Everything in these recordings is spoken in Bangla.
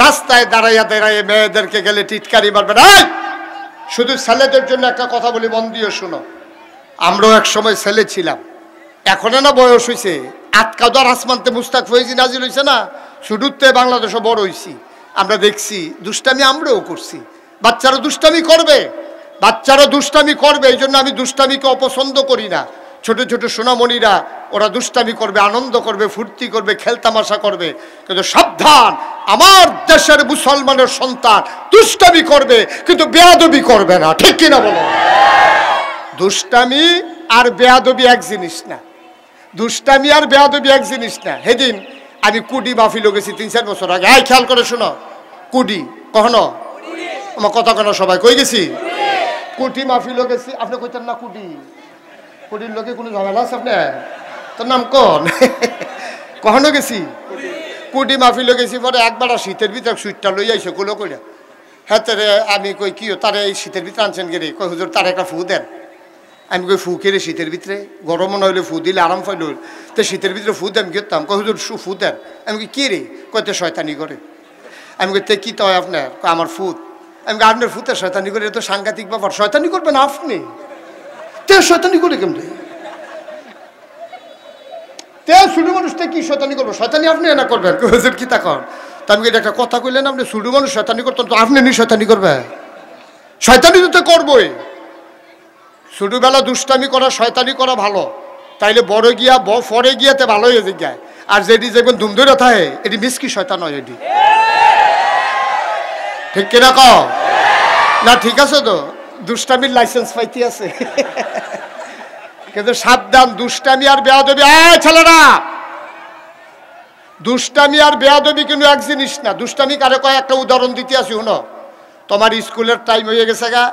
রাস্তায় দাঁড়াইয়া দাঁড়াইয়া মেয়েদেরকে গেলে টিটকারি মারবেন। শুধু ছেলেদের জন্য একটা কথা বলি, মন দিয়ে শোনো। আমরাও এক সময় ছেলে ছিলাম, এখনো না বয়স হয়েছে, আটকাদার আসমানতে মুস্তাক ফয়েজি নাজিল হয়েছে না, শুধুতে বাংলাদেশও বড় হয়েছি। আমরা দেখছি দুষ্টামি আমরাও করছি, বাচ্চারা দুষ্টামি করবে, বাচ্চারা দুষ্টামি করবে। এই জন্য আমি দুষ্টামিকে অপছন্দ করি না। ছোট ছোট সোনামণিরা ওরা দুষ্টামি করবে, আনন্দ করবে, ফুর্তি করবে, খেলতামাশা করবে, কিন্তু সাবধান, আমার দেশের মুসলমানের সন্তান দুষ্টামি করবে কিন্তু বেয়াদবি করবে না। ঠিক কিনা বলো? দুষ্টামি আর বেয়াদবি এক জিনিস না, দুষ্টামি আর বেয়াদবি এক জিনিস না। সেদিন আমি কুডি মাহফিল গেছি 3-4 বছর আগে। খেয়াল করে শোনো, কুডি কখনো আমার কথা কেন সবাই কই গেছি, কুটি মাহফিল গেছি। আপনি কইতেন না কুডি, কুডির লোকে কোনো ঝামেলা আছে আপনার? তোর নাম কোন? কখনো গেছি কুডি মাহফিল গেছি। পরে একবার শীতের ভিতরে সুইটটা লই আইসো কুলো কইরা। হ্যাঁ তারে আমি কই কি তারে এই শীতের ভিতরে আনছেন গেলে? কই হুজুর তার একটা ফু দেন। আমি কই ফু কেড়ে শীতের ভিতরে গরম মনে হইলে ফু দিলে আরাম পাইল, তো শীতের ভিতরে ফু দেন করতাম। কই হুজুর ফু দেন। আমি কই কে রে? কইতে শয়তানি করে। আমি কই তে কি তো হয় আপনার? আমার ফুত। আমি আপনার ফুতে শয়তানি করে, তো সাংঘাতিক ব্যাপার। শয়তানি করবেন আপনি, তে শয়তানি করে কেমনে? তে ছোট মানুষটা কি শয়তানি করবো? শয়তানি আপনি না করবেন? হুজুর কি তখন? তা আমি এটা একটা কথা কইলেন, আপনি ছোট মানুষ শয়তানি করতেন, তো আপনি নি শয়তানি করবে? শয়তানি তো করবোই। ছোটবেলা দুষ্টামি করা, শয়তানি করা ভালো, তাইলে বড় গিয়া পরে গিয়াতে ভালো হয়ে যায়। আর যেটি যেমন ধুম ধরে থাকে এটি মিসকি শয়তান হয় এটি। ঠিক কিনা কও না? ঠিক আছে তো, দুষ্টামির লাইসেন্স পাইতে আছে। কিন্তু সাবধান, দুষ্টামি আর বেয়াদবি। ছেলেরা, দুষ্টামি আর বেয়াদবি কিন্তু এক জিনিস না। দুষ্টামি কারে কয় একটা উদাহরণ দিতে আসি, শুনো। তোমার স্কুলের টাইম হয়ে গেছে গা,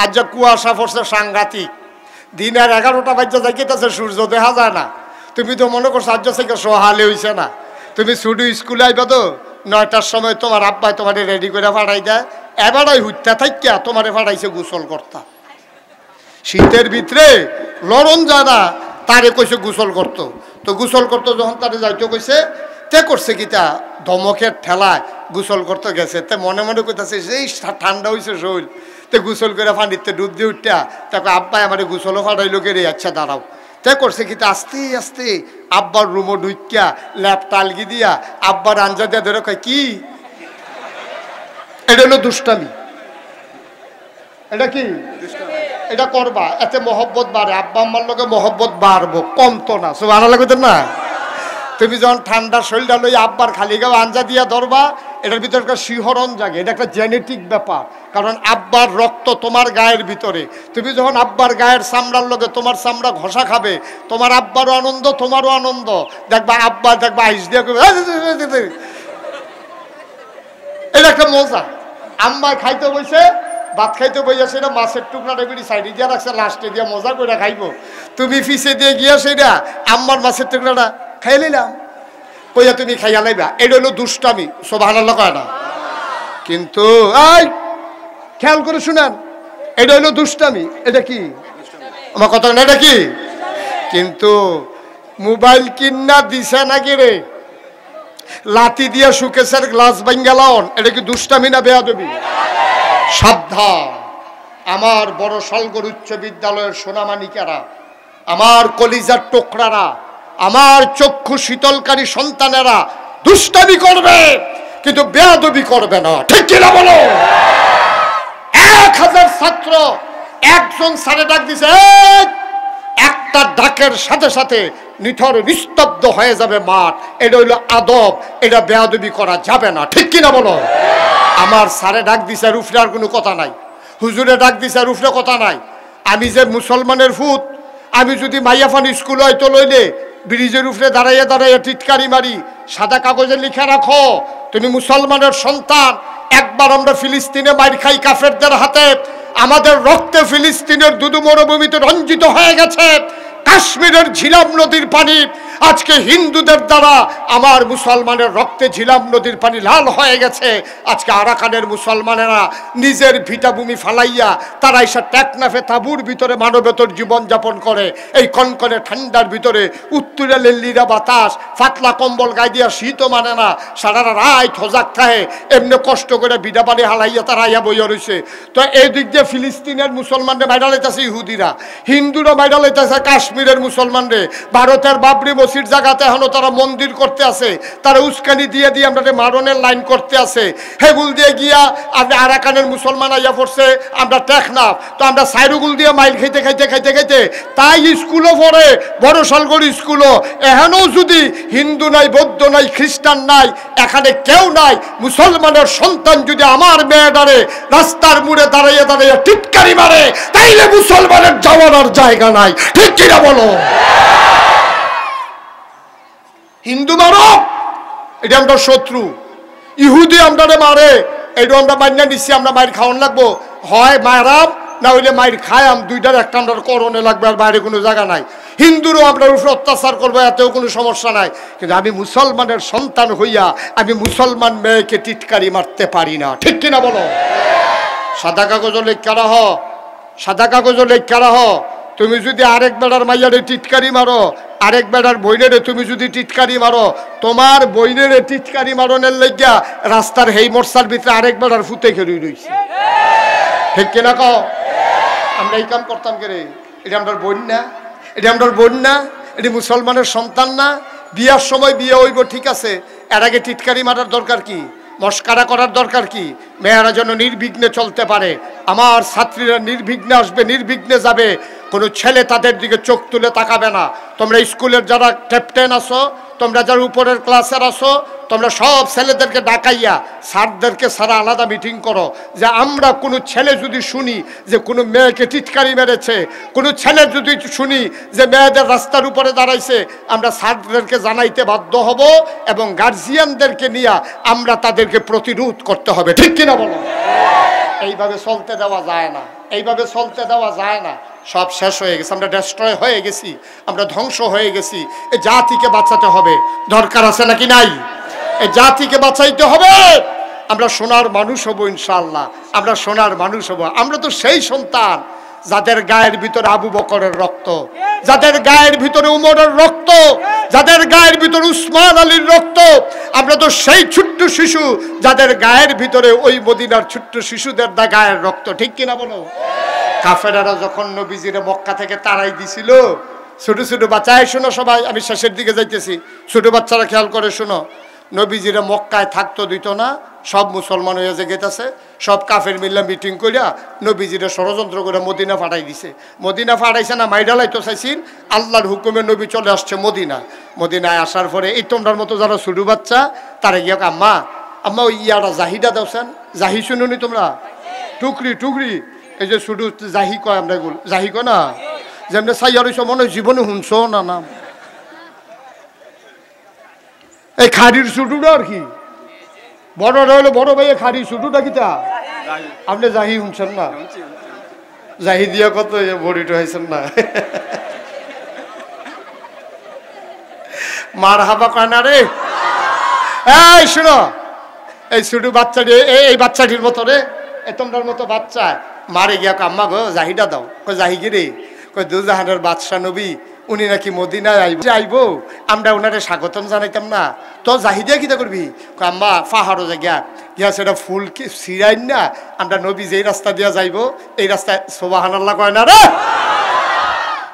আজ যা কুয়াশা পড়ছে সাংঘাতিক, দিনের 11টা বাজে যাইতেছে, সূর্য দেখা যায় না। তুমি তো মনে করছো আজ থেকে সহালে হইছে না। তুমি শুধু স্কুলে আইবা তো 9টার সময় তোমার আব্বাই তোমার রেডি করে ফাটাই দেয়। এবারই হুইতা থাইকা তোমারে ফাটাইছে গোসল করতা। শীতের ভিতরে লরণ যারা তারে কইছে গোসল করতো, তো গোসল করতো যখন তারে যাইতে কইছে, তে করছে কি তা ধমকের ঠেলায় গোসল করতে গেছে। তে মনে মনে কইতাছে এই ঠান্ডা হয়েছে শরীর, তে গোসল করে পানিতে ডুব দিয়ে উঠা তাকে আব্বাই আমার গোসলও ফাটাইলো কে রে। আচ্ছা দাঁড়াও। তে করছে কি তা আস্তে আস্তে আব্বার রুমও ঢুকিয়া ল্যাপ টালগি দিয়া আব্বার আঞ্জা দিয়া ধরে কয় কি? এটা হলো দুষ্টামি। এটা কি? এটা করবা, এতে মহব্বত বাড়ে, আব্বা আম্মার লোকে মহব্বত বাড়বো, কমতো না। সুবহানাল্লাহ কইতেন না? তুমি যখন ঠান্ডা শরীরটা লই আব্বার খালি গাও আঞ্জা দিয়া ধরবা, এটার ভিতরে একটা শিহরণ জাগে। এটা একটা জেনেটিক ব্যাপার, কারণ আব্বার রক্ত তোমার গায়ের ভিতরে। তুমি যখন আব্বার গায়ের চামড়ার লগে তোমার চামড়া ঘষা খাবে, তোমার আব্বারও আনন্দ, তোমারও আনন্দ। দেখবা আব্বা দেখবা আইস দিয়া এটা একটা মজা। আম্মা খাইতে বসে, ভাত খাইতে বইয়া সেটা মাছের টুকরাটা বেরি সাইডে দিয়ে রাখছে, লাস্টে দিয়ে মজা করে খাইবো। তুমি ফিসে দিয়ে গিয়া সেটা আম্মার মাছের টুকরাটা খাই নিলাম কইয়া তুমি খাইয়া লাইবা। এটা হলো দুষ্টামি। সুবহানাল্লাহ কয় না? কিন্তু এই খেয়াল করে শুনেন, এটা হলো দুষ্টামি। এটা কি আমার কথা না? এটা কি? কিন্তু মোবাইল কিন্না দিছে নাকি রে, লাঠি দিয়া সুকেশের গ্লাস ভাঙ্গালান, এটা কি দুষ্টামি না বেয়াদবি? সাবধান, আমার বড় সালগড় উচ্চ বিদ্যালয়ের সোনামানিকেরা, আমার কলিজার টোকরারা, আমার চক্ষু শীতলকারী সন্তানেরা, দুষ্টামি করবে কিন্তু বেয়াদবি করবে না। ঠিক কিনা বলো? 1000 ছাত্র, একজন স্যারে ডাক দিছে, একটা ডাকের সাথে সাথে নিথর নিস্তব্ধ হয়ে যাবে মাঠ। এটা হইলো আদব, এটা বেয়াদবি করা যাবে না। ঠিক কিনা বলো? আমার স্যারে ডাক দিছে আর উফরে আর কোনো কথা নাই, হুজুরে ডাক দিছে আর উফরে কথা নাই। আমি যে মুসলমানের ফুত, আমি যদি মাইয়াফান স্কুল হয়তো লইলে ব্রিজের উপরে দাঁড়াইয়া দাঁড়াইয়া টিটকারি মারি, সাদা কাগজে লিখে রাখো তুমি মুসলমানের সন্তান। একবার আমরা ফিলিস্তিনে মাইর খাই কাফেরদের হাতে, আমাদের রক্তে ফিলিস্তিনের দুদু মরুভূমিতে রঞ্জিত হয়ে গেছে। কাশ্মীরের ঝিলাম নদীর পানি আজকে হিন্দুদের দ্বারা আমার মুসলমানের রক্তে ঝিলাম নদীর পানি লাল হয়ে গেছে। আজকে আরাকানের মুসলমানেরা নিজের ভিটাভূমি ফালাইয়া তারা এসে টেকনাফে তাঁবুর ভিতরে মানবেতর জীবনযাপন করে। এই কনকনে ঠান্ডার ভিতরে উত্তরে লেল্লিরা বাতাস, পাতলা কম্বল গায়ে দিয়া শীতও মানে না, সারা রাত হজাক খায়, এমনি কষ্ট করে বিডাবাড়ি হালাইয়া তারা আইয়া বইয়া রয়েছে। তো এই দিক দিয়ে ফিলিস্তিনের মুসলমানরা বাইরা লাইতেছে ইহুদিরা, হিন্দুরা বাইরা লাইতেছে কাশ্মীরের মুসলমানরে। ভারতের বাবরি মসজিদ জায়গাতে এখনো তারা মন্দির করতে আছে, তারা উস্কানি দিয়ে দিয়ে আমরা মারণের লাইন করতে আছে। হেগুল দিয়ে গিয়া আপনি আরাকানের মুসলমান আইয়া পড়ছে, আমরা টেকনাফ, তো আমরা সাইরুগুল দিয়ে মাইল খাইতে খাইতে খাইতে খাইতে তাই স্কুলও পড়ে, বড় সালগড় স্কুলও। এখানেও যদি হিন্দু নাই, বৌদ্ধ নাই, খ্রিস্টান নাই, এখানে কেউ নাই, মুসলমানের সন্তান যদি আমার মেয়েটারে রাস্তার মুড়ে দাঁড়াইয়া দাঁড়াইয়া টিটকারি মারে, তাইলে মুসলমানের যাওয়ার জায়গা নাই। ঠিক কিনা বলো? হিন্দু মারো, এটা আমরা শত্রু। ইহুদি আমরা মারে, এইটা আমরা মাইনা নিচ্ছি, আমরা মায়ের খাওয়ান লাগবো। হয় মায়েরাম, না হইলে মায়ের খায়াম, দুইটার একটা আমরা করণে লাগবে, আর বাইরে কোনো জায়গা নাই। হিন্দুরও আপনার উপরে অত্যাচার করবো, এতেও কোনো সমস্যা নাই। কিন্তু আমি মুসলমানের সন্তান হইয়া আমি মুসলমান মেয়েকে টিটকারি মারতে পারি না। ঠিক কিনা বলো? সাদা কাগজও লেখা রাহ, সাদা কাগজও লেখা রাহ। তুমি যদি আরেক বেড়ার মাইয়ারে টিটকারি মারো, আরেক বেড়ার বইনেরে তুমি যদি টিটকারি মারো, তোমার বইনেরে টিটকারি মারনের লেগা রাস্তার হেই মোরসার ভিতরে আরেক বেড়ার ফুতে খেয়ে রয়েছে। ঠিক কিনা কও? আমরা এই কাম করতাম কে রে? এটা আমরা বোন না, এটা আমরা বোন না, এটি মুসলমানের সন্তান না? বিয়ার সময় বিয়ে হইব, ঠিক আছে, এর আগে টিটকারি মারার দরকার কি? মস্কারা করার দরকার কি? মেয়েরা যেন নির্বিঘ্নে চলতে পারে, আমার ছাত্রীরা নির্বিঘ্নে আসবে, নির্বিঘ্নে যাবে, কোনো ছেলে তাদের দিকে চোখ তুলে তাকাবে না। তোমরা স্কুলের যারা ক্যাপ্টেন আছো, তোমরা যারা উপরের ক্লাসের আছো, তোমরা সব ছেলেদেরকে ডাকাইয়া স্যারদেরকে সারা আলাদা মিটিং করো, যে আমরা কোনো ছেলে যদি শুনি যে কোনো মেয়েকে টিটকারি মেরেছে, কোনো ছেলে যদি শুনি যে মেয়েদের রাস্তার উপরে দাঁড়াইছে, আমরা স্যারদেরকে জানাইতে বাধ্য হব এবং গার্জিয়ানদেরকে নিয়ে আমরা তাদেরকে প্রতিরোধ করতে হবে। ঠিক কিনা বলো? এইভাবে চলতে দেওয়া যায় না, এইভাবে চলতে দেওয়া যায় না। সব শেষ হয়ে গেছে, আমরা ডেস্ট্রয় হয়ে গেছি, আমরা ধ্বংস হয়ে গেছি। এই জাতিকে বাঁচাতে হবে, দরকার আছে নাকি নাই? এই জাতিকে বাঁচাইতে হবে। আমরা সোনার মানুষ হব ইনশাআল্লাহ, আমরা সোনার মানুষ হব। আমরা তো সেই সন্তান যাদের গায়ের ভিতরে আবু বকরের রক্ত, যাদের গায়ের ভিতরে উমরের রক্ত, যাদের গায়ের ভিতরে উসমান আলীর রক্ত। আমরা তো সেই ছোট্ট শিশু যাদের গায়ের ভিতরে ওই মদিনার ছোট্ট শিশুদের গায়ের রক্ত। ঠিক কিনা বলো? কাফেরারা যখন নবীজিরে মক্কা থেকে তাড়াই দিছিল, ছোট ছোট বাচ্চায়, শোনো সবাই, আমি শেষের দিকে যাইতেছি, ছোট বাচ্চারা খেয়াল করে শোনো। নবীজিরে মক্কায় থাকতো দিত না, সব মুসলমান হয়ে যে গেতেছে, সব কাফের মিল্লা মিটিং করিয়া নবীজিরে ষড়যন্ত্র করে মদিনা ফাটাই দিছে। মদিনা ফাটাইছে না, মাইডালাইতো চাইছিল, আল্লাহর হুকুমে নবী চলে আসছে মদিনা। মদিনায় আসার পরে এই তোমরার মতো যারা ছোট বাচ্চা, তারা গিয়ে আম্মা আম্মা ওই ইয়ারা জাহিদা দেওছেন, জাহি শুনুনি তোমরা? টুকরি টুকরি, এই যে শুধু জাহি কয়, আমরা এগুলো জাহি কয় না, যেমনি সাইয়ার হইছ মনে হয় জীবনে শুনছো না নাম। এই খাড়ির ছুটুটা আর কি, বড় হইলো বড় ভাইয়া খাড়ি ছুটুটা কিতা আপনি জাহি শুনছেন না? জাহি দিয়া কত বড়িটা হয়েছেন না? মার হাবা কয় না রে। এই শোনো, এই ছোট বাচ্চাটি, এই বাচ্চাটির মতো রে, তোমরার মতো বাচ্চা মারে গিয়া আম্মা গো জাহিটা দাও। কই জাহি গিরে? কই দুজাহানের বাদশা নবী, উনি নাকি মদিনায় আইব, আমরা ওনারে স্বাগতম জানাইতাম না, তো জাহিদিয়া কিতা করবি? কই আম্মা পাহাড়ও জায়গা গিয়া সেটা ফুল কি সিরাইন না, আমরা নবী যেই রাস্তা দিয়া যাইব এই রাস্তায় সুবহানাল্লাহ কয় না রে।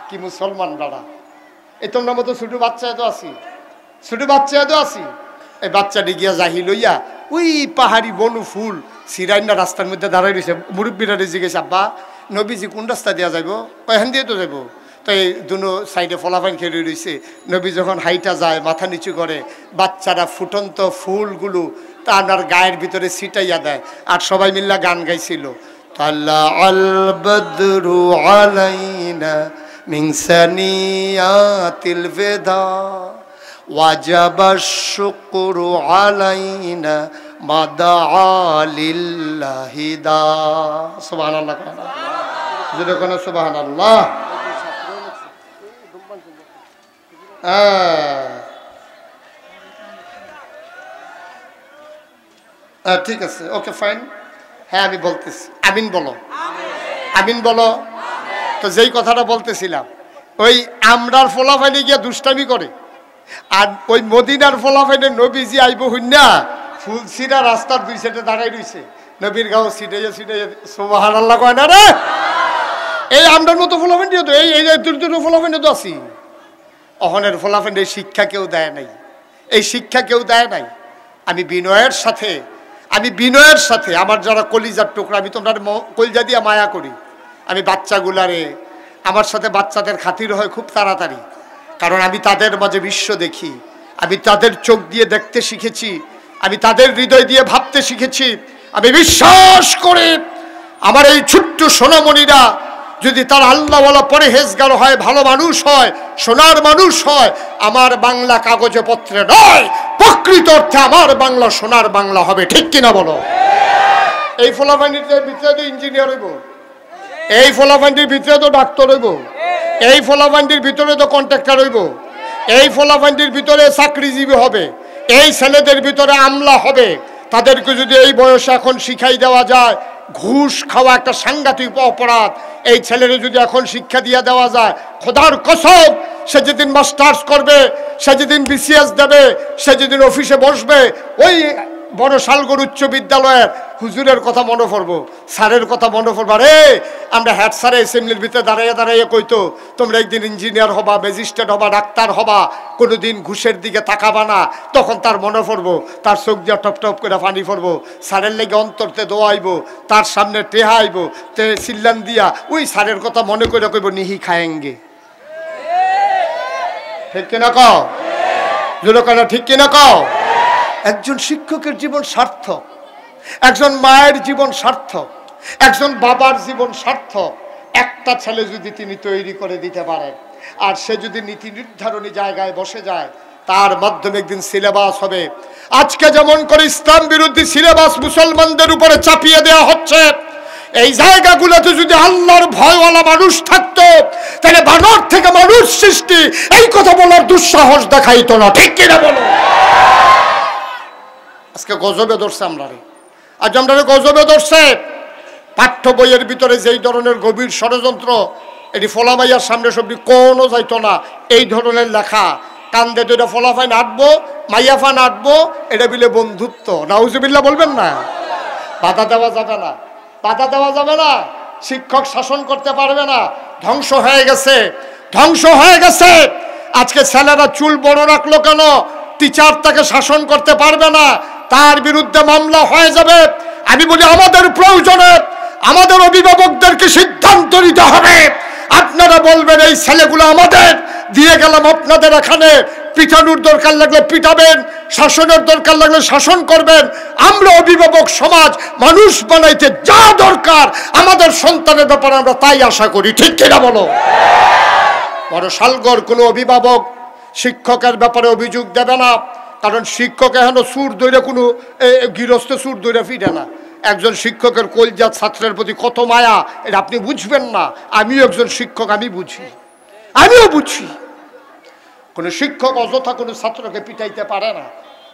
কি মুসলমান দাদা, এই তোমরা মতো ছোট বাচ্চা এত আছি, ছোট বাচ্চা এত আছি। এই বাচ্চাটি গিয়া জাহি লইয়া ওই পাহাড়ি বনু ফুল সিরাইন না রাস্তার মধ্যে দাঁড়াই রয়েছে। মুরব্বীরা জিজ্ঞেস আব্বা নবীজি কোন রাস্তা দিয়া যাইব? এখান দিয়ে তো যাইব। তো এই দুনো সাইডে ফলাফাইন খেলে রয়েছে। নবী যখন হাইটা যায়, মাথা নিচু করে, বাচ্চারা ফুটন্ত ফুলগুলো তার গায়ের ভিতরে ছিটাইয়া দেয়, আর সবাই মিল্লা গান গাইছিল, তাল্লা আল বদরু আলাইনা মিন সানিয়াতিল বেদা ওয়াজাবাশ শুকরু আলাইনা মাদা লিল্লাহি দা। সুবহানাল্লাহ, যেটা কোন সুবহানাল্লাহ। ঠিক আছে, ওকে ফাইন। হ্যাঁ আমি বলতেছি, আমিন বলো, আমিন বলো। তো যেই কথাটা বলতেছিলাম, ওই আমরার ফলাফাইনে গিয়া দুষ্টামি করে, আর ওই মদিনার ফলাফাইনে নবীজি আইব হইনা ফুলসিরা রাস্তার দুই সাইডে দাঁড়াই রইছে, নবীর গাও ছিটাইয়া ছিটাইয়া সুবহানাল্লাহ কয় না রে। এই আমরার মতো ফলাফাইন তো এই দুটো ফলাফাইনে তো আছি। অহনের ফলাফাইনে শিক্ষা কেউ দেয় নাই, এই শিক্ষা কেউ দেয় নাই। আমি বিনয়ের সাথে আমার যারা কলিজার টুকরা, আমি তোমরা কলিজা দিয়া মায়া করি। আমি বাচ্চাগুলারে, আমার সাথে বাচ্চাদের খাতির হয় খুব তাড়াতাড়ি, কারণ আমি তাদের মাঝে বিশ্ব দেখি, আমি তাদের চোখ দিয়ে দেখতে শিখেছি, আমি তাদের হৃদয় দিয়ে ভাবতে শিখেছি। আমি বিশ্বাস করে আমার এই ছোট্ট সোনামণিরা যদি তার আল্লাহওয়ালা পরহেজগার হয়, ভালো মানুষ হয়, সোনার মানুষ হয়, আমার বাংলা কাগজে পত্রে নয়, প্রকৃত অর্থে আমার বাংলা সোনার বাংলা হবে। ঠিক কিনা বলো? এই ফলাফাইনির ভিতরে তো ইঞ্জিনিয়ার হইব, এই ফলাফাইনির ভিতরে তো ডাক্তার হইব, এই ফলাফাইনির ভিতরে তো কন্ট্রাক্টর হইব, এই ফলাফাইনির ভিতরে চাকরিজীবী হবে, এই ছেলেদের ভিতরে আমলা হবে। তাদেরকে যদি এই বয়সে এখন শিখাই দেওয়া যায়, ঘুষ খাওয়া একটা সাংঘাতিক অপরাধ, এই ছেলেরা যদি এখন শিক্ষা দিয়ে দেওয়া যায়, খোদার কসম সে যেদিন মাস্টার্স করবে, সে যেদিন বিসিএস দেবে, সে যেদিন অফিসে বসবে, ওই বড় শালগড় উচ্চ বিদ্যালয়ের হুজুরের কথা মনে পড়বো, স্যারের কথা মনে পড়বো। রে আমরা হেড স্যারে অ্যাসেম্বলির ভিতরে দাঁড়াইয়া দাঁড়াইয়া কইতো তোমরা একদিন ইঞ্জিনিয়ার হবা, ম্যাজিস্ট্রেট হবা, ডাক্তার হবা, কোনোদিন ঘুষের দিকে তাকাবা না। তখন তার মনে পড়বো, তার চোখ দিয়ে টপ টপ করে পানি পড়বো, স্যারের লেগে অন্তরতে দোয়াইব, তার সামনে টেহা আইব, তে চিল্লান দিয়া ওই স্যারের কথা মনে করে কইব নিহি খায়েঙ্গে। ঠিক কিনা কও? জোরে কেন ঠিক কিনা কও? একজন শিক্ষকের জীবন সার্থক, একজন মায়ের জীবন সার্থক, একজন বাবার জীবন সার্থক একটা ছেলে যদি তিনি তৈরি করে দিতে পারেন, আর সে যদি নীতি নির্ধারণী জায়গায় বসে যায়, তার মাধ্যমে একদিন সিলেবাস হবে। আজকে যেমন করে ইসলাম বিরোধী সিলেবাস মুসলমানদের উপরে চাপিয়ে দেওয়া হচ্ছে, এই জায়গাগুলোতে যদি আল্লাহর ভয়ওয়ালা মানুষ থাকতো, তাহলে বানর থেকে মানুষ সৃষ্টি, এই কথা বলার দুঃসাহস দেখাইতো না। ঠিক কিনা বলো? আজকে গজবে ধরছে আমরা, আজ আমরা গজবে ধরছে। পাঠ্য বইয়ের ভিতরে যেই ধরনের গভীর ষড়যন্ত্র, এটি ফলামাইয়ার সামনে সবজি কোনো যাইতো না, এই ধরনের লেখা কান্দে তো এটা ফলাফাইন আঁটবো, মাইয়াফান আঁটবো, এটা বিলে বন্ধুত্ব। নাউজুবিল্লাহ বলবেন না? বাধা দেওয়া যাবে না, বাধা দেওয়া যাবে না। শিক্ষক শাসন করতে পারবে না, ধ্বংস হয়ে গেছে, ধ্বংস হয়ে গেছে। আজকে ছেলেরা চুল বড় রাখলো কেন? টিচার তাকে শাসন করতে পারবে না, তার বিরুদ্ধে মামলা হয়ে যাবে। আমি বলি আমাদের প্রয়োজনে আমাদের অভিভাবকদেরকে সিদ্ধান্ত নিতে হবে। আপনারা বলবেন এই ছেলেগুলো আমাদের, দিয়ে গেলাম আপনাদের এখানে, পিটানোর দরকার লাগলে পিটাবেন, শাসনের দরকার লাগলে শাসন করবেন। আমরা অভিভাবক সমাজ মানুষ বানাইতে যা দরকার আমাদের সন্তানের ব্যাপারে আমরা তাই আশা করি। ঠিক কিনা বলো? বড় শালগড় কোনো অভিভাবক শিক্ষকের ব্যাপারে অভিযোগ দেবে না, কারণ শিক্ষক এখন সুর ধরে কোনো গৃহস্থ সুর ধরে ফিরে না। একজন শিক্ষকের কলজাত ছাত্রের প্রতি কত মায়া, এটা আপনি বুঝবেন না। আমিও একজন শিক্ষক, আমি বুঝি, আমিও বুঝি। কোনো শিক্ষক অযথা কোনো ছাত্রকে পিটাইতে পারে না।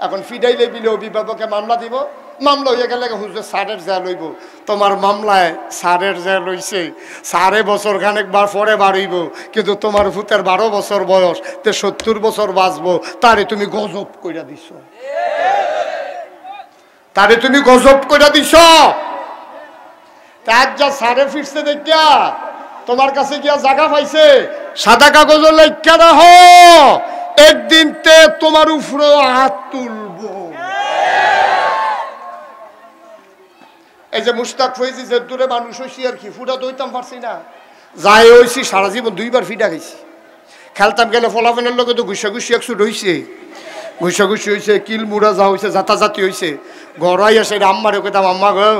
এখন ফিডাইলে বিলে অভিভাবকে মামলা দিব, মামলা হয়ে গেলে হুজুর স্যারের জেল হইব। তোমার মামলায় স্যারের জেল হইছে, সাড়ে বছর খানেক বার পরে বাড়ইব, কিন্তু তোমার ভূতের 12 বছর বয়স, তে 70 বছর বাঁচবো, তারে তুমি গজব কইরা দিছ, তারে তুমি গজব কইরা দিছ। তার যা সারে ফিরছে দেখিয়া তোমার কাছে গিয়া জায়গা পাইছে, সাদা কাগজ লেখা রাখো, একদিন তে তোমার উপরে হাত তুলবো। এই যে মুস্তাক ফৈজি যে দূরে মানুষ হয়েছি আর কি, ফুটা দইতাম পারছি না, যাই হয়েছি সারা জীবন 2 বার ফিটা খাইছি। খেলতাম গেলে ফলাফলের লোকে তো ঘুষা ঘুষি একশো রয়েছে, ঘুষা ঘুষি হয়েছে, কিল মুড়া যা হয়েছে, জাতাজাতি হয়েছে। ঘরাই আসে আম্মারে কইতাম, আম্মা গো,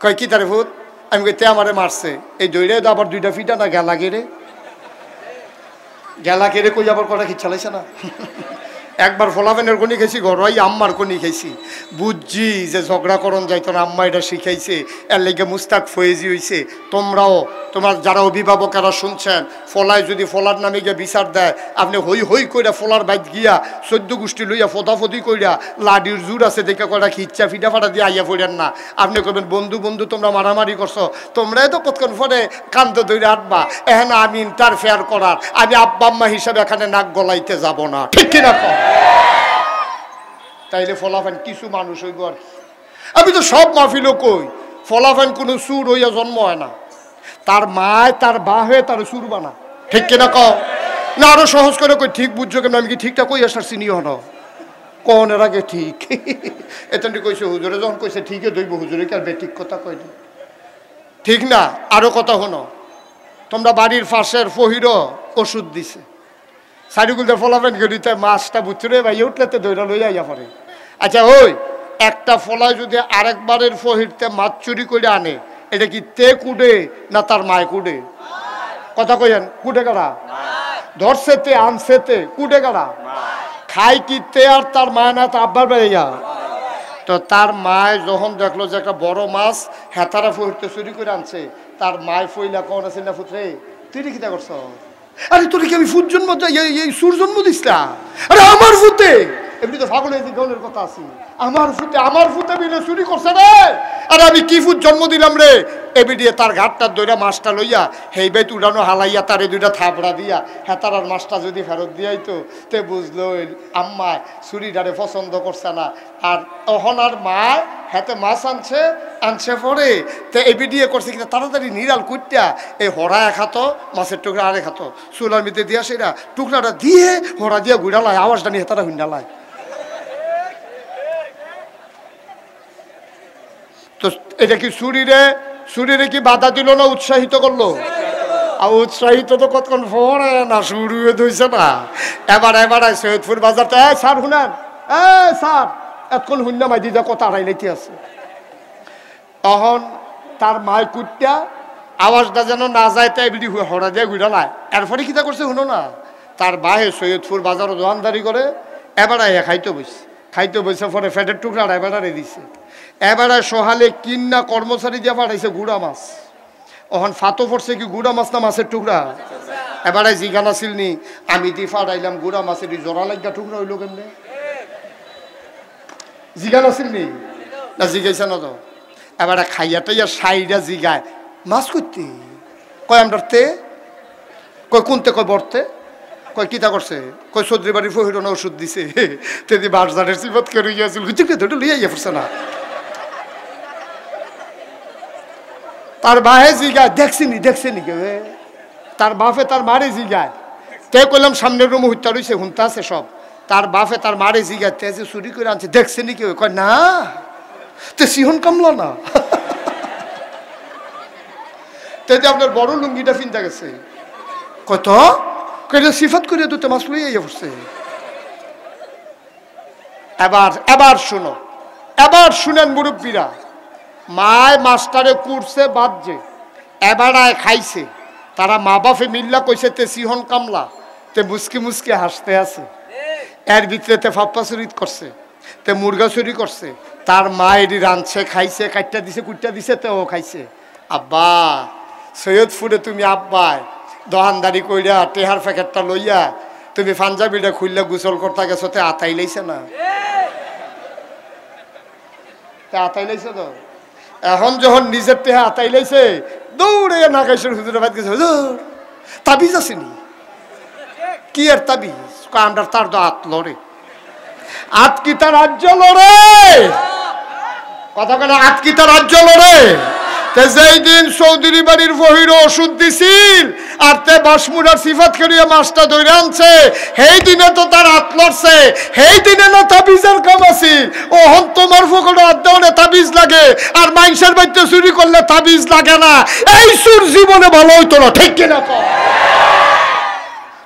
কয় কি তারে ভূত? আমি কইতে আমারে মারছে। এই দইরে তো আবার 2টা ফিটা না গেলা গেড়ে, গেলা কেড়ে কই আবার কটা কি চালাইছে না। একবার ফলাফেনের কোনি খাইছি, ঘরোয়াই আম্মার কোনি খাইছি। বুঝছি যে ঝগড়া করণ যাইতো না, আম্মা এটা শিখাইছে, এর লেগে মুস্তাক ফয়েজি হইছে। তোমরাও তোমার যারা অভিভাবকেরা শুনছেন, ফলায় যদি ফলার নামে গিয়ে বিচার দেয়, আপনি হই হই কইরা ফলার বাইত গিয়া 14 গোষ্ঠী লইয়া ফদাফদি কইরা লাডির জোর আছে দেখে কয়টা খিচ্চা ফিটা ফাটা দিয়ে আইয়া পড়েন না। আপনি কইবেন বন্ধু বন্ধু তোমরা মারামারি করছো, তোমরাই তো কতক্ষণ পরে কান্ত ধরে আটবা। এখন আমি ইন্টারফেয়ার করার, আমি আব্বা আম্মা হিসাবে এখানে নাক গলাইতে যাব না, ঠিক কিনা কম? তাইলে ফলাফান কিছু মানুষ হইব আর কি। আমি তো সব মাহফিলও কই, ফলাফান কোনো সুর হইয়া জন্ম হয় না, তার মায় তার বা হয়ে তার সুর বানা, ঠিক কিনা কম? না আরো সহজ করে কই, ঠিক বুঝছো কেন? আমি কি ঠিকটা কই আসার চিনিও না কোন এর আগে ঠিক এতটি কইছে হুজুরে, যখন কইছে ঠিকই দইব হুজুরে কি আর বেঠিক কথা কইনি, ঠিক না? আরো কথা হনো, তোমরা বাড়ির পাশের ফহির ওষুধ দিছে, সাইডুগুলতে ফলাফেন গড়িতে মাছটা বুঝছে ভাই উঠলেতে দইরা লইয়া ইয়া পরে। আচ্ছা ওই একটা ফলায় যদি আরেকবারের ফহিরতে মাছ চুরি করে আনে, এটা কি তে কুডে না তার মায় কুডে? কথা কইেন, কুডে কারা ধরছে তে আনছে তে, কুডে কারা খাই কি তে আর তার মায় না তা আব্বার বেড়াইয়া? তো তার মায় যখন দেখলো যে একটা বড় মাছ হেতারা ফহিরতে চুরি করে আনছে, তার মায় ফইলা কন আছে না ফুটরে, তুই কিতা করছ? আরে তোর কি আমি ফুট জন্ম এই সুর জন্ম দিসলা? আরে আমার ফুটে এমনি তো ফাগল হয়েছে গৌলের কথা আছে, আমার ফুটে মিলে চুরি করছে রে। আরে আমি কি ফুট জন্ম দিলাম রে? এবি দিয়ে তার ঘাটটার দইরা মাছটা লইয়া হেই বেত উড়ানো হালাইয়া তারে দুইটা থাপড়া দিয়া হেতার আর মাছটা যদি ফেরত দিয়াই তো তে বুঝলো আম্মায় চুরিটারে পছন্দ করছে না। আর অহনার মা হাতে মাছ আনছে পরে তে এবি দিয়ে করছে কিনা তাড়াতাড়ি নিরাল কুটটা এই হরা এক হাতো মাছের টুকরা আরেক হাতো চুলার মধ্যে দিয়া সেটা টুকরাটা দিয়ে হরা দিয়ে গুড়ালায়, আওয়াজটা নিয়ে তারা হুন্ডালায়। তো এটা কি চুরিরে কি বাধা দিল না উৎসাহিত করলো? আর উৎসাহিত তো কতক্ষণ ফোন না শুরু হয়ে ধইছে না। এবার সৈয়দপুর বাজারটা স্যার শুনেন, স্যার এতক্ষণ হুন্না মাই দিদা কত আড়াই লাইতে আছে। তখন তার মায় কুটটা আওয়াজটা যেন না যায় তাই বিড়ি হরা দিয়ে ঘুরালায়। এরপরে কিতা করছে শুনো না, তার বাহে সৈয়দপুর বাজারও দোকানদারি করে, এবারে খাইতে বসে পরে ফেটের টুকরা এবারে দিছে। এবারে সহালে কিন্না কর্মচারী দিয়ে পাঠাইছে গুড়া মাছ। ওখান ফাতো পড়ছে কি গুড়া মাছ না মাছের টুকরা? এবারে জিগানা ছিলনি, আমি দি ফাটাইলাম গুড়া মাছের জোড়া লাগা টুকরা হইল কেমনে? জিগানা ছিলনি না জিগাইছে না তো? এবারে খাইয়া টাইয়া সাইডা জিগায় মাছ করতে কয় আমরাতে কয় কোনতে কয় বরতে কয় কিতা করছে কয় চৌধুরী বাড়ির ফহিরনা ওষুধ দিছে তেদি বাজারের সিফত করে গিয়েছিল ধরে লইয়া পড়ছে না। তার বাহে জিগায় দেখছেনি কেউ? তার বাপে তার মারে জিগায়, তে কইলাম সামনের রুম হত্যা রয়েছে হুনতা আছে সব। তার বাপে তার মারে জিগায় তে যে চুরি করে আনছে দেখছেনি কেউ? কয় না, তে সিহন কামলো না। তেদি আপনার বড় লুঙ্গিটা ফিনতে গেছে কত কইলে সিফত করে তো মাছ লইয়া পড়ছে। এবার শুনেন মুরব্বীরা, মায় মাস্টারে কুরছে বাদছে, এবারায় খাইছে, তারা মা বাপে মিল্লা কইছে তে সিহন কামলা, তে মুসকি হাসতে আছে। এর ভিতরে তে ফাপ্পা চুরি করছে, তে মুরগা চুরি করছে, তার মা এটি রাঁধছে খাইছে, কাটটা দিছে কুটটা দিছে, তে ও খাইছে। আব্বা সৈয়দপুরে তুমি আব্বায় দোকানদারি কইরা টেহার প্যাকেটটা লইয়া তুমি পাঞ্জাবিটা খুললে গোসল করতে গেছো, তে আতাই লাইছে না? তে আতাই লাইছে তো। এখন যখন নিজের টেহা আতাই লাইছে দৌড়ে নাগাইশের হুজুরের বাদ গেছে, হুজুর তাবিজ আসেনি? কি আর তাবিজ? আমরা তার তো আত লড়ে, আত কি তার রাজ্য লড়ে? কথা কেন আত কি তার রাজ্য লড়ে? যেই দিন চৌধুরী বাড়ির ফহির ওষুধ দিছিল আর তে বাসমুড়ার সিফাত করিয়া মাছটা ধরে আনছে, সেই দিনে তো তার হাত লড়ছে, সেই দিনে না তাবিজের কাম আছিল। ওহন তোমার ফকড়ে আড্ডাওনে তাবিজ লাগে আর মাইনসের বাড়িতে চুরি করলে তাবিজ লাগে না। এই সুর জীবনে ভালো হইতো না, ঠিক কিনা?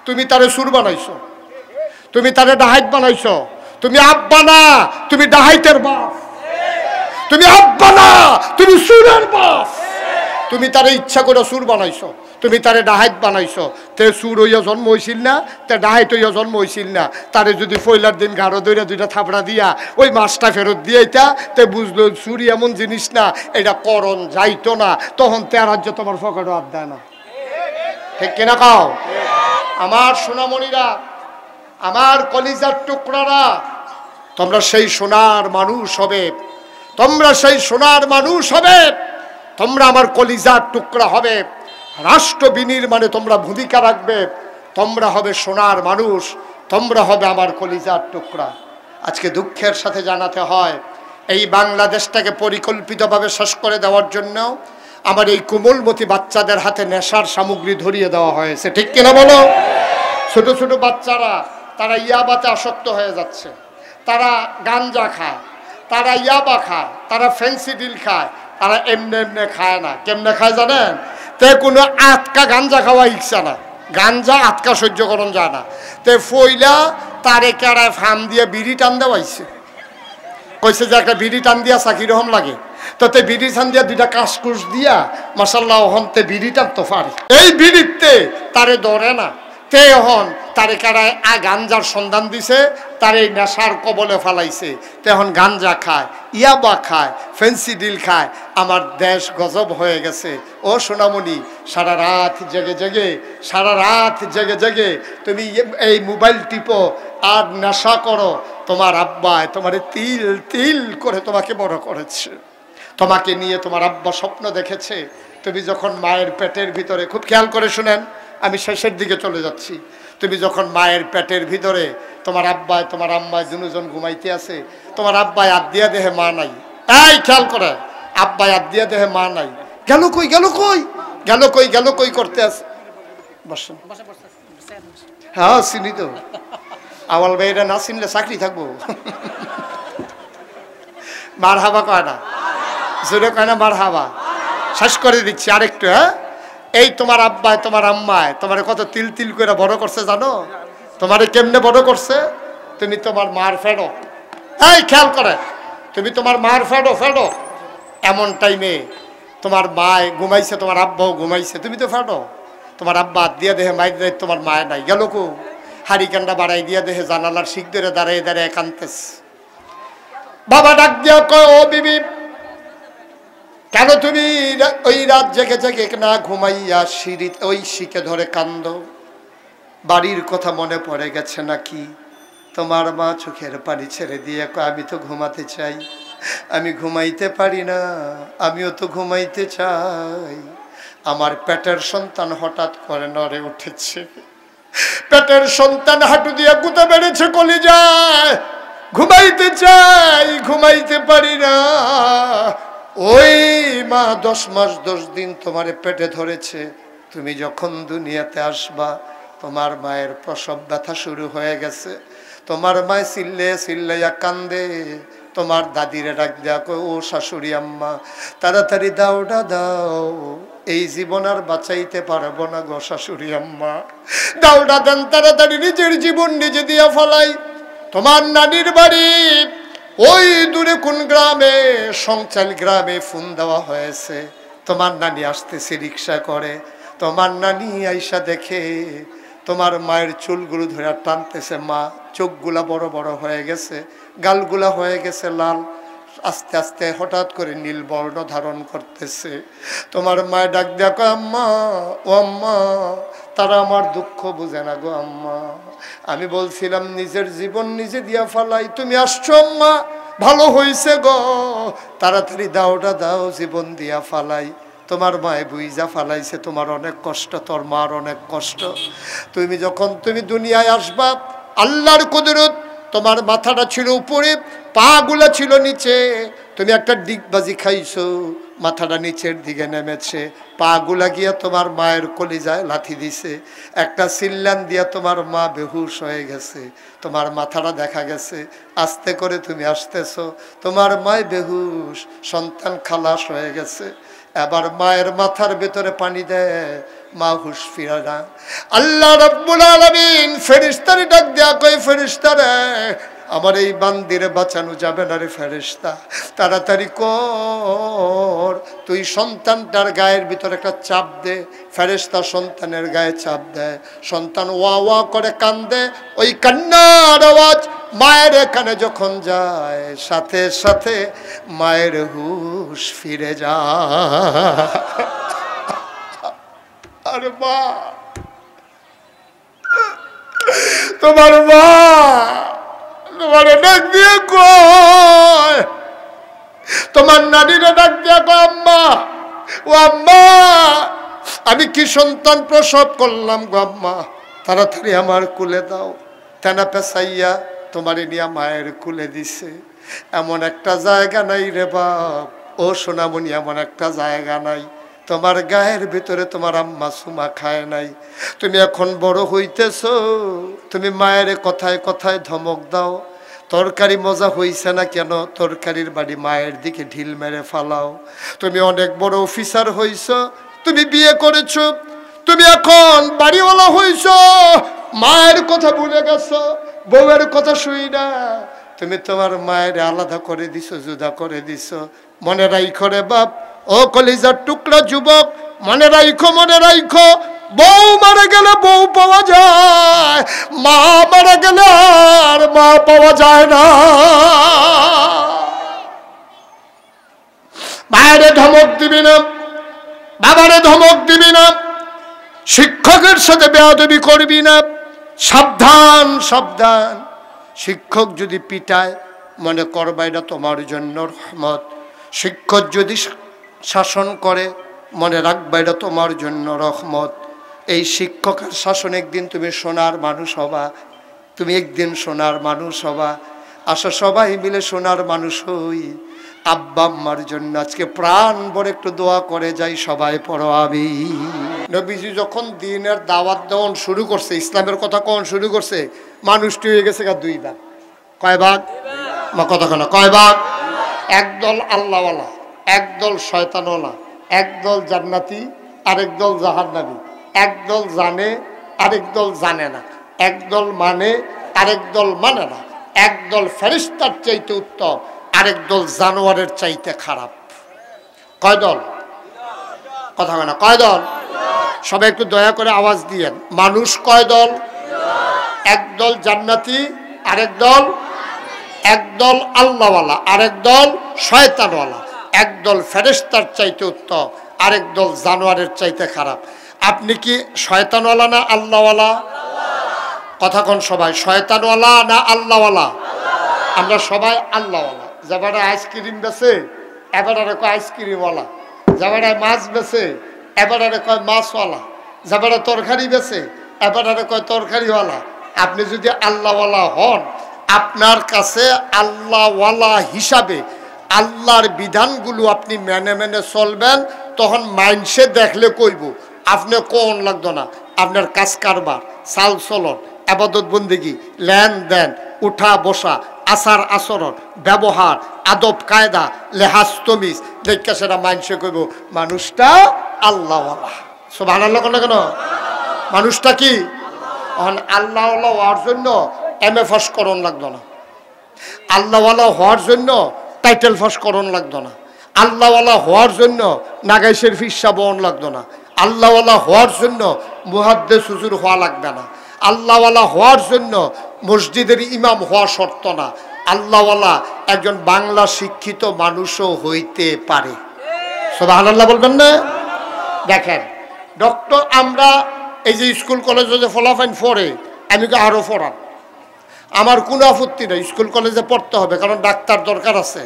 তুমি তারে সুর বানাইছো, তুমি তারে ডাহাইত বানাইছো, তুমি আব্বা না, তুমি ডাহাইতের বাপ। তুমি আব্বা না, তুমি সুরের বাপ। তুমি তারে ইচ্ছা করে সুর বানাইছো। তুমি তারে ডাহাইত বানাইছো, তে চুর হইয়া জন্ম হইছিল না, তে ডাহাইত হইয়া জন্ম হইছিল না। তারে যদি পয়লার দিন গাঢ় দইরা দুইটা থাপড়া দিয়া ওই মাছটা ফেরত দিয়েইতা, তে বুঝলো চুরি এমন জিনিস না, এটা করণ যাইতো না, তখন তে রাজ্য তোমার পকেটে হাত দেয় না। ঠিক কিনা কাও? আমার সোনামণিরা, আমার কলিজার টুকরারা, তোমরা সেই সোনার মানুষ হবে, তোমরা সেই সোনার মানুষ হবে, তোমরা আমার কলিজার টুকরা হবে, রাষ্ট্র বিনির্মাণে তোমরা ভূমিকা রাখবে, তোমরা হবে সোনার মানুষ, তোমরা হবে আমার কলিজার টুকরা। আজকে দুঃখের সাথে জানাতে হয়, এই বাংলাদেশটাকে পরিকল্পিতভাবে শেষ করে দেওয়ার জন্য আমার এই কোমলমতি বাচ্চাদের হাতে নেশার সামগ্রী ধরিয়ে দেওয়া হয়েছে। ঠিক কিনা বলো? ছোট ছোট বাচ্চারা তারা ইয়াবাতে আসক্ত হয়ে যাচ্ছে, তারা গাঞ্জা খায়, তারা ইয়াবা খায়, তারা ফেন্সিডিল খায়, তারা এমনি এমনি খায় না। কেমনে খায় জানেন? তে কোনো আটকা গাঞ্জা খাওয়া ইচ্ছা না, গাঞ্জা আটকা সহ্য করণ যায় না, তে ফইলা তারে কেড়ায় ফার্ম দিয়ে বিড়ি টান দেওয়াইছে, কইছে যে একটা বিড়ি টান দিয়া চাকি রকম লাগে, তো তে বিড়ি টান দিয়া দুইটা কাশকুশ দিয়া মাসাল্লাহ হনতে বিড়ি টানতে পারে। এই বিড়িতে তারে ধরে না, তে হন তারে কারায় গাঞ্জার সন্ধান দিছে, তার এই নেশার কবলে ফালাইছে, তখন গাঞ্জা খায়, ইয়াবা খায়, ফেন্সিডিল খায়। আমার দেশ গজব হয়ে গেছে। ও সোনামণি, সারা রাত জেগে জেগে, সারা রাত জেগে জেগে তুমি এই মোবাইল টিপো আর নেশা করো। তোমার আব্বায় তোমারে তিল তিল করে তোমাকে বড় করেছে, তোমাকে নিয়ে তোমার আব্বা স্বপ্ন দেখেছে। তুমি যখন মায়ের পেটের ভিতরে, খুব খেয়াল করে শুনেন, আমি শেষের দিকে চলে যাচ্ছি, তুমি যখন মায়ের পেটের ভিতরে তোমার আব্বায় তোমার আম্মায় দুজন ঘুমাইতে আছে, তোমার আব্বায় হাত দিয়া দেহে মা নাই। এই খেয়াল করে, আব্বায় হাত দিয়া দেহে মা নাই, গেল কই গেল কই গেল কই গেল কই করতে আছে। বসেন। হ্যাঁ চিনি তো, আওয়াল ভাইরা না চিনলে চাকরি থাকবো। মার হাবা কয় না, জোরে কয় না মার হাবা। শেষ করে দিচ্ছি আরেকটু। হ্যাঁ, এই তোমার আব্বায় তোমার আম্মায় তোমার কত তিল তিল করে বড় করছে জানো? তোমারে কেমনে বড় করছে? তুমি তোমার মার ফেডো। এই খেয়াল করে, তুমি তোমার মার ফেডো ফেডো। এমন টাইমে তোমার মায় ঘুমাইছে, তোমার আব্বাও ঘুমাইছে, তুমি তো ফেডো। তোমার আব্বা দিয়া দেহে মায়ের দায়িত্ব, তোমার মায় নাই, গেল কো? হারিকান্ডা বাড়াই দিয়া দেহে জানালার শিখ ধরে দাঁড়িয়ে দাঁড়িয়ে কানতেস। বাবা ডাক দিয়া কয়, ও বিবি, কেন তুমি ওই রাত জেগে জেগে না ঘুমাইয়া সিঁড়ি ওই শিখে ধরে কান্দ? বাড়ির কথা মনে পড়ে গেছে নাকি? তোমার মা চোখের পানি ছেড়ে দিয়ে কয়, আমি তো ঘুমাতে চাই, আমি ঘুমাইতে পারি না, আমিও তো ঘুমাইতে চাই। আমার পেটের সন্তান হঠাৎ করে নড়ে উঠেছে, পেটের সন্তান হাঁটু দিয়ে গুঁতে বেড়েছে কলিজায়, ঘুমাইতে চাই, ঘুমাইতে পারি না। ওই মা 10 মাস 10 দিন তোমার পেটে ধরেছে, তুমি যখন দুনিয়াতে আসবা তোমার মায়ের প্রসব ব্যথা শুরু হয়ে গেছে। তোমার মায় চিল্লে চিল্লাইয়া কান্দে, তোমার দাদিরে ডাক দেয়া কয়, ও শাশুড়ি আম্মা তাড়াতাড়ি দাওটা দাও, এই জীবন আর বাঁচাইতে পারবো না গো শাশুড়ি আম্মা, দাওটা দেন তাড়াতাড়ি, নিজের জীবন নিজে দিয়া ফলাই। তোমার নানির বাড়ি ওই দূরে কোন গ্রামে, সংচাল গ্রামে ফোন দেওয়া হয়েছে, তোমার নানি আসতেছে রিক্সা করে। তোমার নানি আইসা দেখে তোমার মায়ের চুলগুলো ধরে টানতেছে, মা চোখগুলা বড় বড় হয়ে গেছে, গালগুলা হয়ে গেছে লাল, আস্তে আস্তে হঠাৎ করে নীল বর্ণ ধারণ করতেছে। তোমার মায়ের ডাক দেখো, আম্মা ও আম্মা, তারা আমার দুঃখ বুঝে না গো আম্মা, আমি বলছিলাম নিজের জীবন নিজে দিয়া ফালাই, তুমি আসছো আম্মা, ভালো হয়েছে গো, তাড়াতাড়ি দাওটা দাও, জীবন দিয়া ফালাই। তোমার মায়ে বুইজা ফালাইছে, তোমার অনেক কষ্ট, তোর মার অনেক কষ্ট। তুমি যখন তুমি দুনিয়ায় আসবা, আল্লাহর কুদরত, তোমার মাথাটা ছিল উপরে, পা গুলা ছিল নিচে, তুমি একটা ডিগবাজি খাইছো, মাথাটা নিচের দিকে নেমেছে, পা গুলা গিয়া তোমার মায়ের কলিজায় লাথি দিছে, একটা সিল্লান দিয়া তোমার মা বেহুশ হয়ে গেছে, তোমার মাথাটা দেখা গেছে, আস্তে করে তুমি আসতেছো, তোমার মায় বেহুশ, সন্তান খালাস হয়ে গেছে। এবার মায়ের মাথার ভেতরে পানি দেয়, মা হুশ ফিরে না। আল্লাহ রাব্বুল আলামিন ফেরেশতারে ডাক দেয়া কয়, ফেরেশতারে আমার এই বান্দিরে বাঁচানো যাবে না রে ফেরেশতা, তাড়াতাড়ি কর, তুই সন্তানটার গায়ের ভিতরে একটা চাপ দে। ফেরেশতা সন্তানের গায়ে চাপ দেয়, সন্তান ওয়া ওয়া করে কান্দে। ওই কান্নার আওয়াজ মায়ের কানে যখন যায়, সাথে সাথে মায়ের হুঁশ ফিরে যায়। আরে মা, তোমার মা তোমার ডাক দিয়ে কয়, তোমার নানিরা ডাক দিয়ে কয়, আম্মা ও আম্মা, আমি কি সন্তান প্রসব করলাম গো আম্মা, তাড়াতাড়ি আমার কুলে দাও। তেনা পেঁচাইয়া তোমার নিয়ে মায়ের কুলে দিছে। এমন একটা জায়গা নাই রে বাপ, ও সোনামণি, এমন একটা জায়গা নাই তোমার গায়ের ভিতরে তোমার আম্মা সুমা খায় নাই। তুমি এখন বড় হইতেছ, তুমি মায়ের কথায় কথায় ধমক দাও। তরকারি মজা হইছে না কেন, তরকারির বাড়ি মায়ের দিকে ঢিল মেরে ফালাও। তুমি অনেক বড় অফিসার হইছ, তুমি বিয়ে করেছো, তুমি এখন বাড়িওয়ালা হইছ, মায়ের কথা ভুলে গেছো, বউয়ের কথা শুই না। তুমি তোমার মায়ের আলাদা করে দিছো, জুদা করে দিছো। মনে রাইখো রে বাপ, ও কলিজার টুকরা যুবক, মনে রাইখো, মনে রাইখো, বউ মারা গেলে বউ পাওয়া যায়, মা মারা গেলে আর মা পাওয়া যায় না। মায়েরে ধমক দিবি না, বাবারে ধমক দিবি না, শিক্ষকের সাথে বেয়াদবি করবি না। সাবধান সাবধান, শিক্ষক যদি পিটায় মনে করবা এটা তোমার জন্য রহমত। শিক্ষক যদি শাসন করে মনে রাখবা এটা তোমার জন্য রহমত। এই শিক্ষকের শাসন একদিন তুমি সোনার মানুষ হবা, তুমি একদিন সোনার মানুষ হবা। আসো সবাই মিলে সোনার মানুষ হই। আব্বা আম্মার জন্য আজকে প্রাণ ভরে একটু দোয়া করে যাই, সবাই পড়ো আমিন। নবীজি যখন দ্বীনের দাওয়াত দেওয়ান শুরু করছে, ইসলামের কথা কখন শুরু করছে, মানুষটি হয়ে গেছে দুই ভাগ। কয় ভাগ? মা কতক্ষণ কয় ভাগ? একদল আল্লাহওয়ালা, একদল শয়তানওয়ালা, একদল জান্নাতি, আরেক দল জাহান্নামী। একদল জানে, আরেক দল জানে না। একদল মানে, আরেক দল মানে না। একদল ফেরেশতার চাইতে উত্তম, আরেক দল জানোয়ারের চাইতে খারাপ। কয় দল? কথা হয় না, কয় দল? সবাই একটু দয়া করে আওয়াজ দিয়েন। মানুষ কয় দল? একদল জান্নাতি, আরেক দল, একদল আল্লাহওয়ালা, আরেক দল শয়তানওয়ালা। একদল ফেরেশতার চাইতে উত্তম, আরেক দল জানোয়ারের চাইতে খারাপ। আপনি কি শয়তানওয়ালা না আল্লাহওয়ালা? কথা কোন সবাই, শয়তানওয়ালা না আল্লাহওয়ালা? আমরা সবাই আল্লাহওয়ালা। যাবারে আইসক্রিম বেছে এবারে কয় আইসক্রিমওয়ালা, যাবারে মাছ বেছে এবারে কয় মাছওয়ালা, যাবারে তরকারি বেছে এবারে কয় তরকারিওয়ালা। আপনি যদি আল্লাহওয়ালা হন, আপনার কাছে আল্লাহওয়ালা হিসাবে আল্লাহর বিধানগুলো আপনি মেনে মেনে চলবেন, তখন মাইন্ডসে দেখলে কইব আপনি কোন লাগতো না। আপনার কাজ কারবার, চাল চলন, আবাদত বন্দেগি, লেনদেন, উঠা বসা, আচার আচরণ, ব্যবহার, আদব কায়দা, লেহাজ তমিজ দেখে সেটা মাইন্ডসে কইব মানুষটা আল্লাহওয়ালা। সুবহানাল্লাহ কেন কেন? মানুষটা কি আল্লাহওয়ালা হওয়ার জন্য MA পাস করণ লাগতো না। আল্লাহওয়ালা হওয়ার জন্য টাইটেল পাস করণ লাগতো না। আল্লাহওয়ালা হওয়ার জন্য নাগাইশের ফিসা বহন লাগতো না। আল্লাহওয়ালা হওয়ার জন্য মুহাদ্দিস হুজুর হওয়া লাগবে না। আল্লাহওয়ালা হওয়ার জন্য মসজিদের ইমাম হওয়া শর্ত না। আল্লাহওয়ালা একজন বাংলা শিক্ষিত মানুষও হইতে পারে। সুবহানাল্লাহ বলবেন না? দেখেন ডক্টর, আমরা এই যে স্কুল কলেজে যে ফলাফাইন পড়ে, আমি আরও পড়ান, আমার কোনো আপত্তি নেই। স্কুল কলেজে পড়তে হবে, কারণ ডাক্তার দরকার আছে।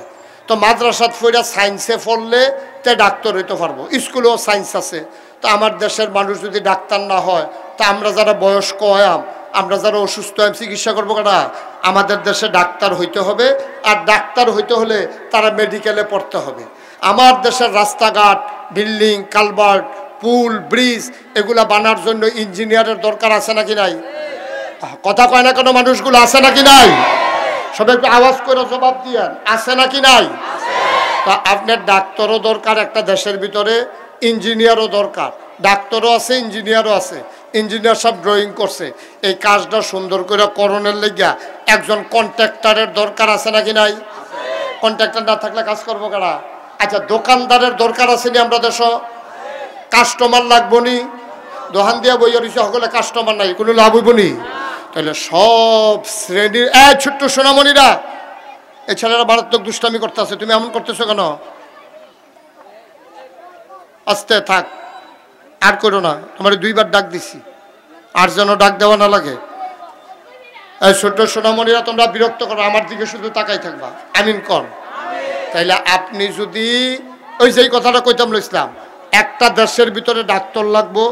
তো মাদ্রাসাত ফইরা সায়েন্সে পড়লে তে ডাক্তার হইতে পারবো। স্কুলেও সায়েন্স আছে। তো আমার দেশের মানুষ যদি ডাক্তার না হয়, তা আমরা যারা বয়স্ক হয়াম, আমরা যারা অসুস্থ হয়াম, চিকিৎসা করবো কেনা? আমাদের দেশে ডাক্তার হইতে হবে। আর ডাক্তার হইতে হলে তারা মেডিকেলে পড়তে হবে। আমার দেশের রাস্তাঘাট, বিল্ডিং, কালভার্ট, পুল, ব্রিজ এগুলা বানার জন্য ইঞ্জিনিয়ারের দরকার আছে নাকি নাই? কথা কয় না কেন? মানুষগুলো আছে নাকি নাই? সবাই একটু আওয়াজ করে জবাব দিয়েন, আছে নাকি নাই? তা আপনার ডাক্তারও দরকার একটা দেশের ভিতরে, ইঞ্জিনিয়ারও দরকার। ডাক্তারও আছে, ইঞ্জিনিয়ারও আছে। ইঞ্জিনিয়ার সব ড্রয়িং করছে, এই কাজটা সুন্দর করে করণের লেগিয়া একজন কন্ট্রাক্টরের দরকার আছে নাকি নাই? কন্ট্রাক্টর না থাকলে কাজ করবো কারা? আচ্ছা দোকানদারের দরকার আছে নি আমরা দেশ, কাস্টমার লাগবো নি, দোকান দিয়া বইয়া রয়েছে সকলে কাস্টমার নাই, কোনো লাভ হইব নি? তাহলে সব শ্রেণীর ছোট্ট সোনামণিরা, এই ছেলেরা মারাত্মক দুষ্টামি করতে আছে, তুমি এমন করতেছো কেন? আস্তে থাক, আর করো না, তোমার 2বার ডাক দিছি, আর যেন ডাক দেওয়া না লাগে। এই ছোট্ট সোনামণিরা তোমরা বিরক্ত করো, আমার দিকে শুধু তাকাই থাকবা, আমিন কর। তাইলে আপনি যদি ওই যেই কথাটা কইতাম লইছিলাম, একটা দেশের ভিতরে ডাক্তার লাগবো,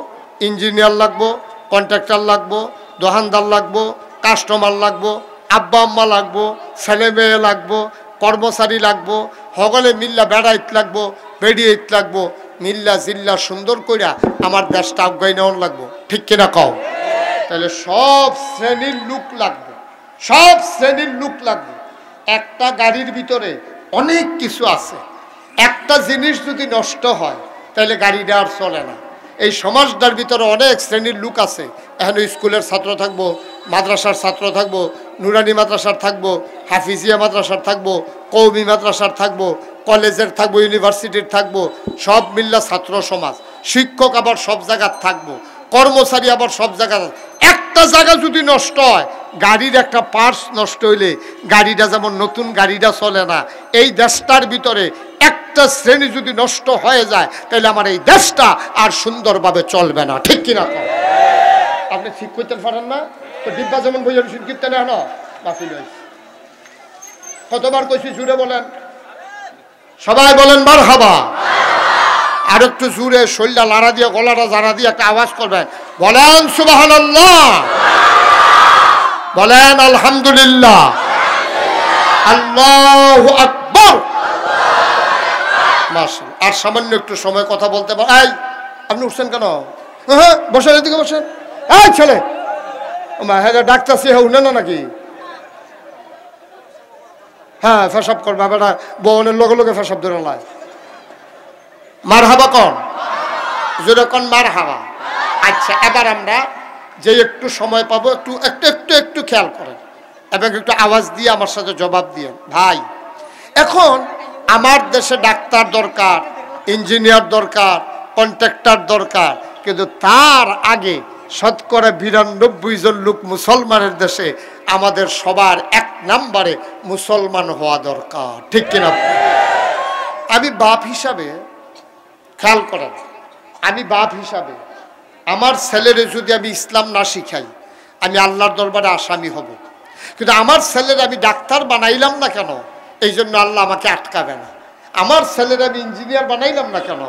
ইঞ্জিনিয়ার লাগবো, কন্ট্রাক্টর লাগবো, দোকানদার লাগবো, কাস্টমার লাগবো, আব্বা আম্মা লাগবো, ছেলে মেয়ে লাগবো, কর্মচারী লাগবো, সকলে মিল্লা বেড়াইত লাগবো, বেড়িয়েত লাগবো, মিল্লা জিল্লা সুন্দর কইরা আমার দেশটা আগাই নেওয়ান লাগবো, ঠিক কিনা কও? তাহলে সব শ্রেণীর লোক লাগবে, সব শ্রেণীর লোক লাগবে। একটা গাড়ির ভিতরে অনেক কিছু আছে, একটা জিনিস যদি নষ্ট হয় তাহলে গাড়িটা আর চলে না। এই সমাজটার ভিতরে অনেক শ্রেণীর লোক আছে, এখানে স্কুলের ছাত্র থাকবো, মাদ্রাসার ছাত্র থাকবো, নুরানি মাদ্রাসার থাকবো, হাফিজিয়া মাদ্রাসার থাকবো, কওমি মাদ্রাসার থাকবো, কলেজের থাকবো, ইউনিভার্সিটির থাকবো, সব মিল্লা ছাত্র সমাজ। শিক্ষক আবার সব জায়গার থাকবো, কর্মচারী আবার সব জায়গার। একটা জায়গা যদি নষ্ট হয়, গাড়ির একটা পার্টস নষ্ট হইলে গাড়িটা যেমন নতুন গাড়িটা চলে না, এই দেশটার ভিতরে একটা শ্রেণী যদি নষ্ট হয়ে যায় তাহলে আমার এই দেশটা আর সুন্দরভাবে চলবে না, ঠিক কিনা? আপনি ঠিক করতে পারেন না তো? ডিব্বা যেমন বইয়ের কীর্তনে হন বাতিল হয়েছে, কতবার কইছি জুড়ে বলেন, সবাই বলেন মারহাবা। আর একটু জুড়ে শরীরটা লাড়া দিয়ে গলাটা জারা দিয়ে একটা আওয়াজ করবেন, বলেন সুবহানাল্লাহ, বলেন আলহামদুলিল্লাহ, আল্লাহু আকবার। মাশাআল্লাহ। আর সামান্য একটু সময় কথা বলতে পার। এই আপনি উঠছেন কেন? হ্যাঁ বসেন, এদিকে বসেন। এই ছেলে হ্যাঁ ডাক্তার সে উঠে না নাকি? হ্যাঁ ফেসাব করবে, বেটা বউনের লগে লগে ফেসাব ধরে লাই। মারহাবা কন, জোরে কন মারহাবা। আচ্ছা এবার আমরা যে একটু সময় পাবো একটু একটু একটু একটু খেয়াল করেন এবং একটু আওয়াজ দিয়ে আমার সাথে জবাব দিয়ে। ভাই এখন আমার দেশে ডাক্তার দরকার, ইঞ্জিনিয়ার দরকার, কন্ট্রাক্টর দরকার, কিন্তু তার আগে শতকরা 92 জন লোক মুসলমানের দেশে, আমাদের সবার 1 নম্বরে মুসলমান হওয়া দরকার, ঠিক কিনা? আমি বাপ হিসাবে খেয়াল করেন, আমি বাপ হিসাবে আমার ছেলেরে যদি আমি ইসলাম না শিখাই আমি আল্লাহর দরবারে আসামি হব। কিন্তু আমার ছেলের আমি ডাক্তার বানাইলাম না কেন, এই জন্য আল্লাহ আমাকে আটকাবে না। আমার ছেলের আমি ইঞ্জিনিয়ার বানাইলাম না কেন,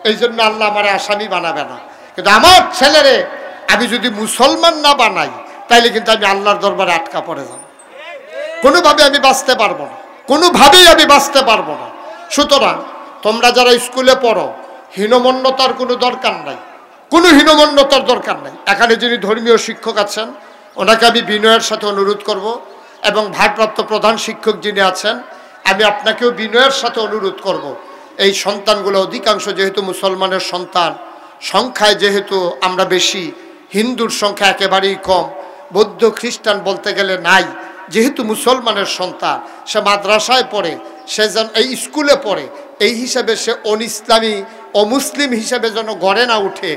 এই জন্য আল্লাহ আমার আসামি বানাবে না। কিন্তু আমার ছেলেরে আমি যদি মুসলমান না বানাই তাইলে কিন্তু আমি আল্লাহর দরবারে আটকা পড়ে যাব, কোনোভাবে আমি বাঁচতে পারবো না, কোনোভাবেই আমি বাঁচতে পারবো না। সুতরাং তোমরা যারা স্কুলে পড়ো, হীনমন্যতার কোনো দরকার নাই, কোনো হীনমন্যতার দরকার নাই। এখানে যিনি ধর্মীয় শিক্ষক আছেন ওনাকে আমি বিনয়ের সাথে অনুরোধ করব, এবং ভারপ্রাপ্ত প্রধান শিক্ষক যিনি আছেন আমি আপনাকেও বিনয়ের সাথে অনুরোধ করব, এই সন্তানগুলো অধিকাংশ যেহেতু মুসলমানের সন্তান, সংখ্যায় যেহেতু আমরা বেশি, হিন্দুর সংখ্যা একেবারেই কম, বৌদ্ধ খ্রিস্টান বলতে গেলে নাই, যেহেতু মুসলমানের সন্তান, সে মাদ্রাসায় পড়ে, সে যেন এই স্কুলে পড়ে, এই হিসাবে সে অনিসলামী অমুসলিম হিসাবে যেন গড়ে না উঠে।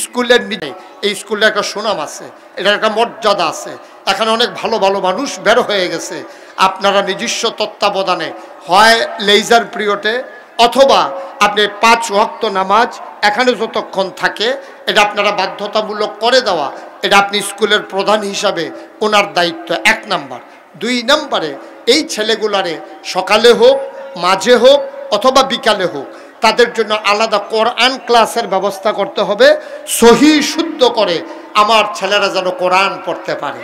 স্কুলের নিয়ে এই স্কুলে একটা সুনাম আছে, এটার একটা মর্যাদা আছে, এখানে অনেক ভালো ভালো মানুষ বের হয়ে গেছে। আপনারা নিজস্ব তত্ত্বাবধানে হয় লেজার পিরিয়ডে অথবা আপনি 5 ওয়াক্ত নামাজ এখানে যতক্ষণ থাকে এটা আপনারা বাধ্যতামূলক করে দেওয়া, এটা আপনি স্কুলের প্রধান হিসাবে ওনার দায়িত্ব 1 নাম্বার। 2 নম্বরে এই ছেলেগুলারে সকালে হোক, মাঝে হোক অথবা বিকালে হোক, তাদের জন্য আলাদা কোরআন ক্লাসের ব্যবস্থা করতে হবে, সহি শুদ্ধ করে আমার ছেলেরা যেন কোরআন পড়তে পারে।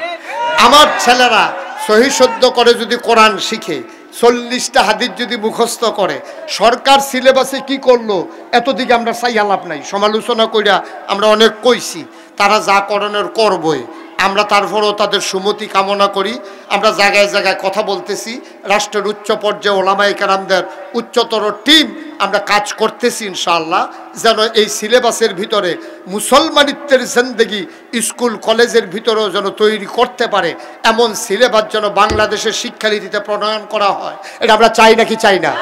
আমার ছেলেরা সহি শুদ্ধ করে যদি কোরআন শিখে, 40টা হাদিস যদি মুখস্থ করে, সরকার সিলেবাসে কি করলো এতদিকে আমরা চাই আলাপ নাই, সমালোচনা কইরা আমরা অনেক কইছি, তারা যা করণের করবই, আমরা তারপরেও তাদের সুমতি কামনা করি। আমরা জায়গায় জায়গায় কথা বলতেছি, রাষ্ট্রের উচ্চ পর্যায়ে ওলামায়ে কেরামদের উচ্চতর টিম আমরা কাজ করতেছি ইনশাআল্লাহ, যেন এই সিলেবাসের ভিতরে মুসলমানিত্বের জিন্দেগি স্কুল কলেজের ভিতরেও যেন তৈরি করতে পারে, এমন সিলেবাস যেন বাংলাদেশের শিক্ষানীতিতে প্রণয়ন করা হয়। এটা আমরা চাই নাকি চাই না?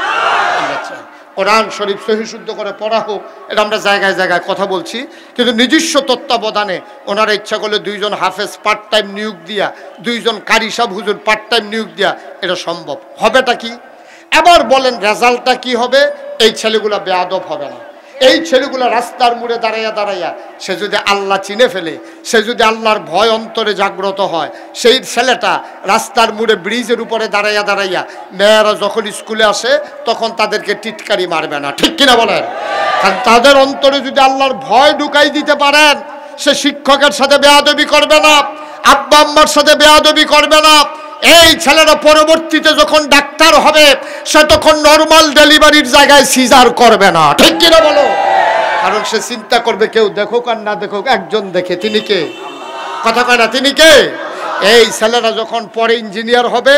আমরা চাই। কোরআন শরীফ সহি শুদ্ধ করে পড়া হোক, এটা আমরা জায়গায় জায়গায় কথা বলছি। কিন্তু নিজস্ব তত্ত্বাবধানে ওনারা ইচ্ছা করলে 2 জন হাফেজ পার্ট টাইম নিয়োগ দিয়া, 2 জন কারি সাহেব হুজুর পার্ট টাইম নিয়োগ দিয়া, এটা সম্ভব। হবেটা কি? এবার বলেন রেজাল্টটা কি হবে? এই ছেলেগুলা বেয়াদব হবে না। এই ছেলেগুলা রাস্তার মোড়ে দাঁড়াইয়া দাঁড়াইয়া সে যদি আল্লাহ চিনে ফেলে, সে যদি আল্লাহর ভয় অন্তরে জাগ্রত হয়, সেই ছেলেটা রাস্তার মোড়ে ব্রিজের উপরে দাঁড়াইয়া দাঁড়াইয়া মেয়েরা যখন স্কুলে আসে তখন তাদেরকে টিটকারি মারবে না। ঠিক কিনা বলেন? কারণ তাদের অন্তরে যদি আল্লাহর ভয় ঢুকাই দিতে পারেন, সে শিক্ষকের সাথে বেয়াদবি করবে না, আব্বা আম্মার সাথে বেয়াদবি করবে না। এই ছেলেরা পরবর্তীতে যখন ডাক্তার হবে সে তখন নরমাল ডেলিভারির জায়গায় সিজার করবে না। ঠিক কিনা বলো? কারণ সে চিন্তা করবে কেউ দেখুক আর না দেখুক, একজন দেখে, তিনি কে? কথা কয় না, তিনি কে? এই ছেলেরা যখন পরে ইঞ্জিনিয়ার হবে,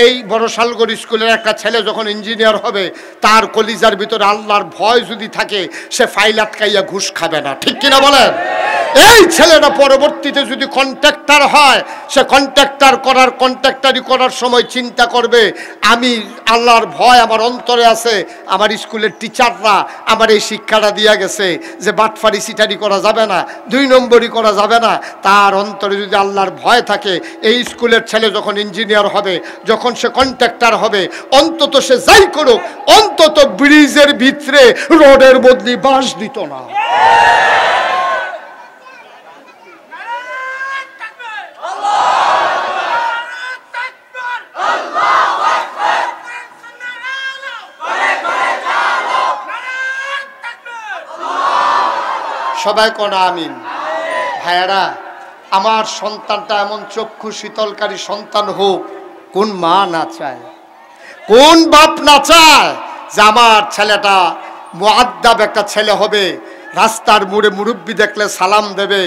এই বড় শালগড় স্কুলের একটা ছেলে যখন ইঞ্জিনিয়ার হবে, তার কলিজার ভিতরে আল্লাহর ভয় যদি থাকে, সে ফাইল আটকাইয়া ঘুষ খাবে না। ঠিক কিনা বলেন? এই ছেলেটা পরবর্তীতে যদি কন্ট্রাক্টর হয়, সে কন্ট্রাক্টরি করার সময় চিন্তা করবে, আমি আল্লাহর ভয় আমার অন্তরে আছে, আমার স্কুলের টিচাররা আমার এই শিক্ষাটা দিয়া গেছে যে বাটফারি সিটারি করা যাবে না, 2 নম্বরই করা যাবে না। তার অন্তরে যদি আল্লাহর ভয় থাকে, এই স্কুলের ছেলে যখন ইঞ্জিনিয়ার হবে, যখন সে কন্ট্রাক্টর হবে, অন্তত সে যাই করুক, অন্তত ব্রিজের ভিতরে রোডের বদলি বাঁশ দিত না। সবাই কোনা আমিন। ভাইয়ারা, আমার সন্তানটা এমন চক্ষু শীতলকারী সন্তান হোক, কোন মা না চায়, কোন বাপ না চায় যে আমার ছেলেটা মুআদ্দাব একটা ছেলে হবে, রাস্তার মোড়ে মুরব্বি দেখলে সালাম দেবে,